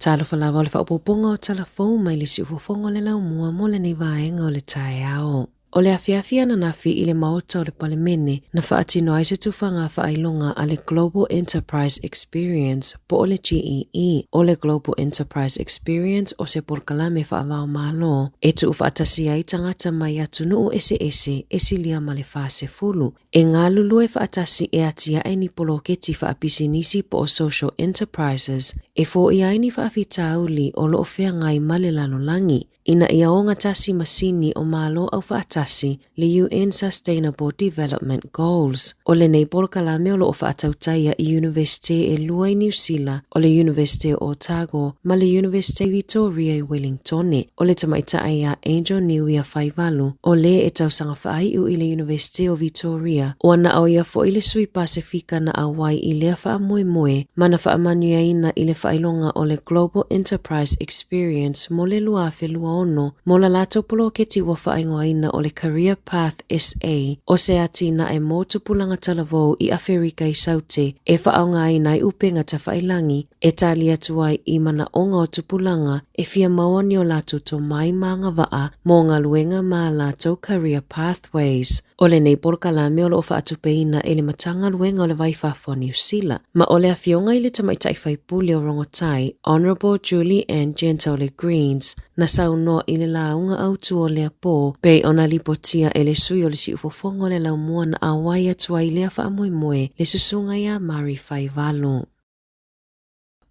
Tala whalawa le whaopoponga o telefon mai le si ufofonga le lau mua mo le nei vaenga o le tae ao. O le afiafia na nafi i le maota o le palemene na whaatino ai se tufanga whaailonga a le Global Enterprise Experience po o le GEE o le Global Enterprise Experience o se porkalame whaavao malo e tu whaatasi ai tangata mai atu nuu ese lia ma le fase fulu. E ngā lulu e whaatasi e atia e ni poloketi whaapisinisi po o Social Enterprises e fo i ai ni whaafitauli o lo ofea ngai male lalolangi. Ina ia o ngatasi masini o malo au whaatasi le UN Sustainable Development Goals. O le nei porkalame o lo whaatautaia i University e Lua i New Zealand, o le University o Otago, ma le University Victoria i Wellingtone, o le tamaitai a Angel Niuia Whaivalu, o le e tausanga whai u i le University o Victoria, o ana au ia fo i le Sui Pasifika na awai i lea wha moe, mana wha amanuia ina i le whailonga o le Global Enterprise Experience mo le luafe lua ono, mo la lato polo ke tiwa whaingoaina o le Career Path SA, o se atina e mo tupulanga talavou i Afrika i Saute, e whaongaina i upenga ta whailangi, e tali atuai i mana onga o tupulanga, e fia mawani o lato to mai manga waa, mo ngā luenga mā lato Career Pathways. O le nei porkalame o lo whaatupeina e le matanga luenga o le waifafo New Zealand, ma o le afionga i le tamaitai whaipuli o rongotai, Honourable Julie Ann Gento le Greens, na saunoa i le launga autu o le apo, pei ona lipotia e le sui o le si ufofongo le laumua na awai atua i lea whaamoemoe le susunga ia Mari Whaivalu.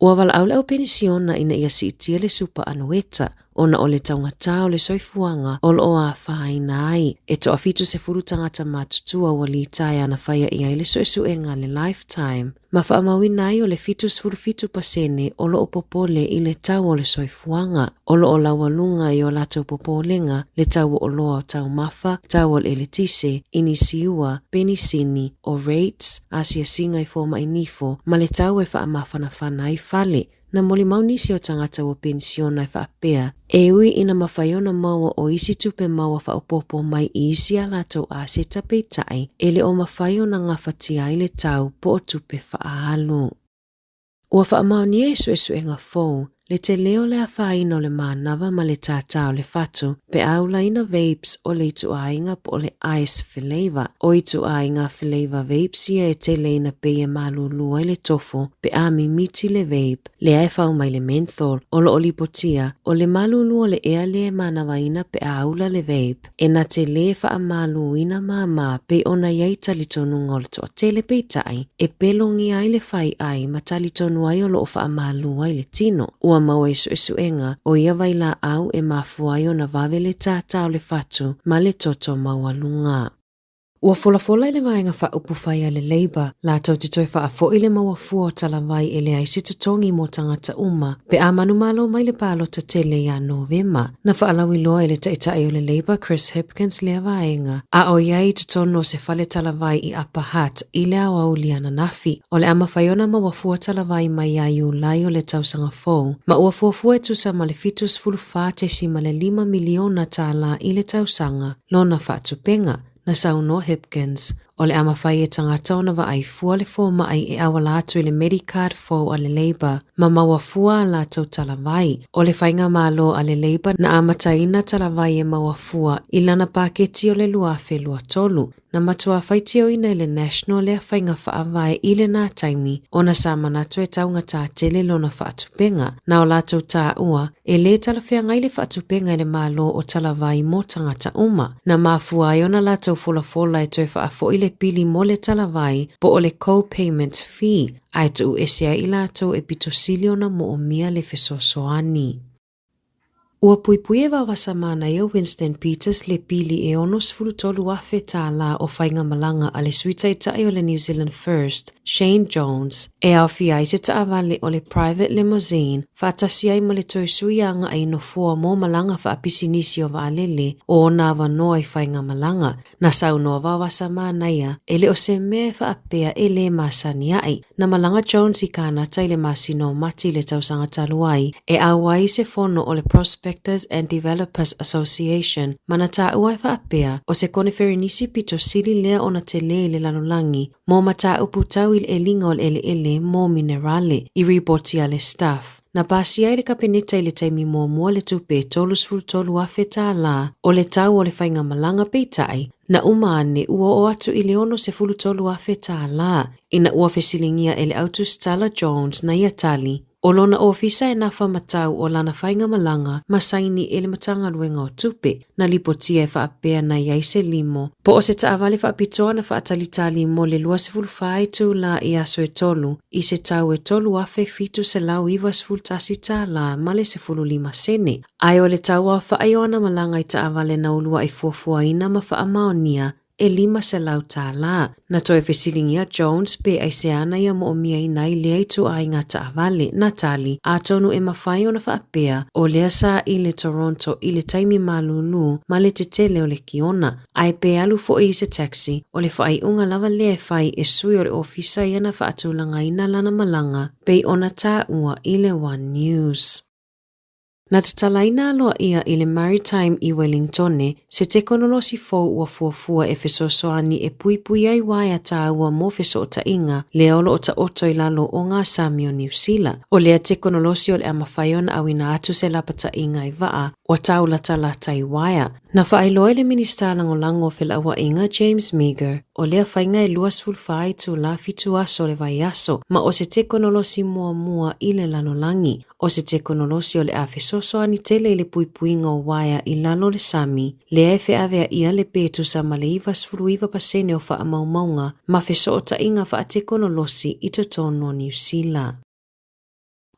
Ua wala au le au pension na ina ia si itia le supa anueta, ona o le taungata o le soifuanga o lo a whaina ai, e to afitu se furu tangata matutua ua li tai ana whaia ia i le soesuenga le lifetime. Ma whaamawina ai o le fitus furu fitu pasene o lo o popole i le tau o le soifuanga, o lo o lawalunga i o lato popolenga, le tau o loa o tau mafa, tau o le tise, inisiua, penisini, o rates, asia singa i foma i nifo, ma le tau e whaamawhana whana i fale, na moli maunisi o tangata wa pensiona i whaapea, e ui ina mawhaiona maua o isi tupe maua whaopopo mai isi a lato a se tapeitai, ele o mawhaiona ngawhati ai le tau po o tupe whaalu. Ua whaamaoni e suesuenga fōu, le te leo le a whaina o le mānawa ma le tātā o le whatu, pe aula ina vapes o le itu ainga po le ice flavor. O itu ainga flavor vapes ia e te leina pe e malulua i le tofo, pe a mimiti le vape, le ai whau mai le menthol, o lo olipotia, o le malulua le ea le mānawa ina pe aula le vape. E na te le wha malu ina māma pe ona iai talitonu ngol to tele pe tai, e pelongi ai le whai ai ma talitonu ai o lo wha malu ai le tino. Ua mau e suenga o ia waila au e mafuai o na wawele tātau le fatu ma le toto maualunga. Ua fola ile vaenga wha upufai le Labour, la tau te toi wha fo ile mawafua o talavai ele ai si tutongi mo tangata uma, pe a manumalo mai le palo ta tele ia Novema. Na wha alawi loa ile taitai o le Labour Chris Hipkins le vaenga, a o iai tutono se fale talavai i Upper Hutt ile awauli ana nafi, o le ama whaiona mawafua talavai mai a Iulai o le tausanga fōu, ma ua fuafua e tusa ma le fitus fulufa te si ma le 5 miliona Tala ile tausanga, lona wha tupenga, na Sāmoa Hipkins, o le ama whai e tangata ona wa ai fua le fōma ai e awala atu i le Medicard fōu a le Labour, ma maua fua a lātou talavai. O le whainga malo a le Labour na amataina talavai e maua fua i lana paketi o le luafe lua tolu, na matua whaitio ina i le National lea whainga whaavai i le nā taimi, o na samanatu e taunga tā tele lona whaatupenga, na o lātou tā ua, e le talawhea ngai le whaatupenga i le malo o talavai mo tangata uma, na mafua ai ona lātou fola e toi whaafo i le pili mo le talavai po o le co-payment fee, ai tu esia i lātou e pitosili ona mo o mia le fesosoani. Ua puipui e wawasa mana ia Winston Peters le pili e ono sfulutolu afe Tala o whainga malanga a le suitaitai o le New Zealand First, Shane Jones, e au fiai se taawale o le private limousine, whaatasi ai ma le toisuianga ai no fua mo malanga whaapisinisi o waalele o na wanoa i whainga malanga, na saunoa wawasa mana ia, e le o se mea whaapea e le masani ai, na malanga Jones i kāna tai le masino mati le tausanga taluai, e awai se fono o le Prospectors and Developers Association, mana tā uai whaapea o se koneferi nisi pito sili lea ona te le le lalolangi, mo mata uputau il elinga o ele mo minerale, i ripoti ale staff. na pasia i le kapeneta i le taimi mua le tupe tolu afe Tala o le tau o le whainga malanga peitai na umane ua o atu i le ono se tolu afe Tala ina ua fesilingia ele autus Tala Jones na ia tali. O lona ofisa e nafa matau o lana whainga malanga masaini ele matanga luenga o tupe na lipotia e whaapea na iaise limo. Po o se taawale whaapitoa na whaatalitali mo le lua sefulu whai tu la i aso e tolu i se tau e tolu afe fitu se lau iwa sefulu tasi Tala ma le sefulu lima sene. Ai o le tau a whaaiona malanga i taawale na ulua i fuafua ina ma whaamaonia e lima se lau Tala. Na toe fesilingia Jones pe ai se ana ia mo omia i nai lea i tu ai ngā taawale na tali a tonu e mawhai o na whaapea o lea sa i le Toronto i le taimi malulu ma le tetele o le kiona. Ai pe alu fo i se taxi o le whai unga lava lea whai e sui o le ofisa i ana whaatulanga ina lana malanga pe ona tā ua i le One News. Na te talaina aloa ia i le Maritime i Wellingtone, se teknolosi fōu ua fuafua e fesosoani e puipui ai waia tā ua mo feso o ta inga, lea olo o ta oto i lalo o ngā Sami o New Zealand. O lea teknolosi o le amawhaiona au ina atu se lapa ta inga i waa, o tau lata i waia. Na whaailoa le minista lango fela awa inga James Meagher, o lea whainga e luas fulfai tu la fitu aso le vai aso, ma o se teknolosi mua i le lalolangi, o se teknolosi o le afesoso ani tele i le puipuinga o waia i lalo le Sami, lea e awea ia le petu sa ma le ivas furuiva pasene o wha amaumaunga, ma feso o ta inga wha teknolosi i totono New Zealand.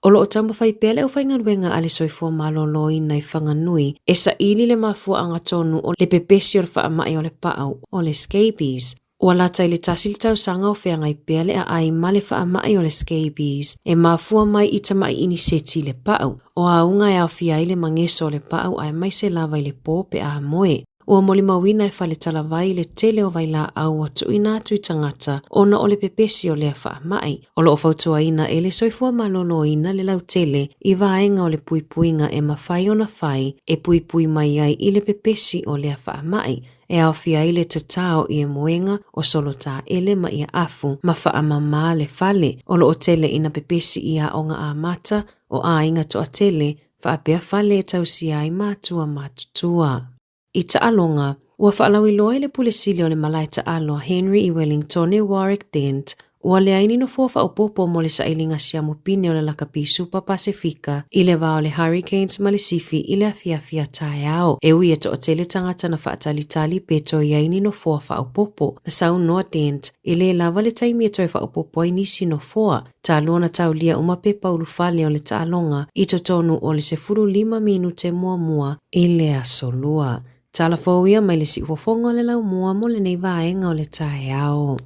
Olo o tamba whai pele o whainga ruenga ale soifua malolo i nai whanganui e sa ili le mafua anga tonu o le pepesi o le whaamai o le paau o le scabies. Ua lata i le tasili tau sanga o whengai pele a ai ma le whaamai o le scabies e mafua mai i tamai ini seti le paau. O aunga e au fia i le mangeso o le paau ai mai se lava i le pōpe a moe. Ua moli mawina e whale talavai le tele o vaila au atu ina atu i tangata ona o le pepesi o lea whaamai. Olo o fautua ina e le soifua malolo ina le lau tele i vaenga o le puipuinga e mawhai ona whai e puipui mai ai i le pepesi o lea whaamai. E au fia i le tatao i e moenga o solo tā ele ma ia afu ma whaamama le whale. Olo o tele ina pepesi ia o ngā amata o a inga toa tele whaapea whale e tausi ai mātua matutua. I taalonga, ua whaalawi loa i le pulesili o le malai taaloa Henry i Wellingtone Warwick Dent, ua le aini no fua whaopopo mo le sailinga siamu pine o le lakapi Super Pasifika i le vao le Hurricanes ma le sifi i le afiafia tae ao. E ui e to o tele tangata na whaatalitali peto i aini no fua whaopopo. Na sau noa Dent, i le lava le taimi e toi whaopopo i nisi no fua. Ta luona tau lia umapepa ulufale o le taalonga i totonu o le 15 minute mua i le asolua. Tala fōia mai le si ufofonga le lau mua mo le nei vaenga o le tae ao.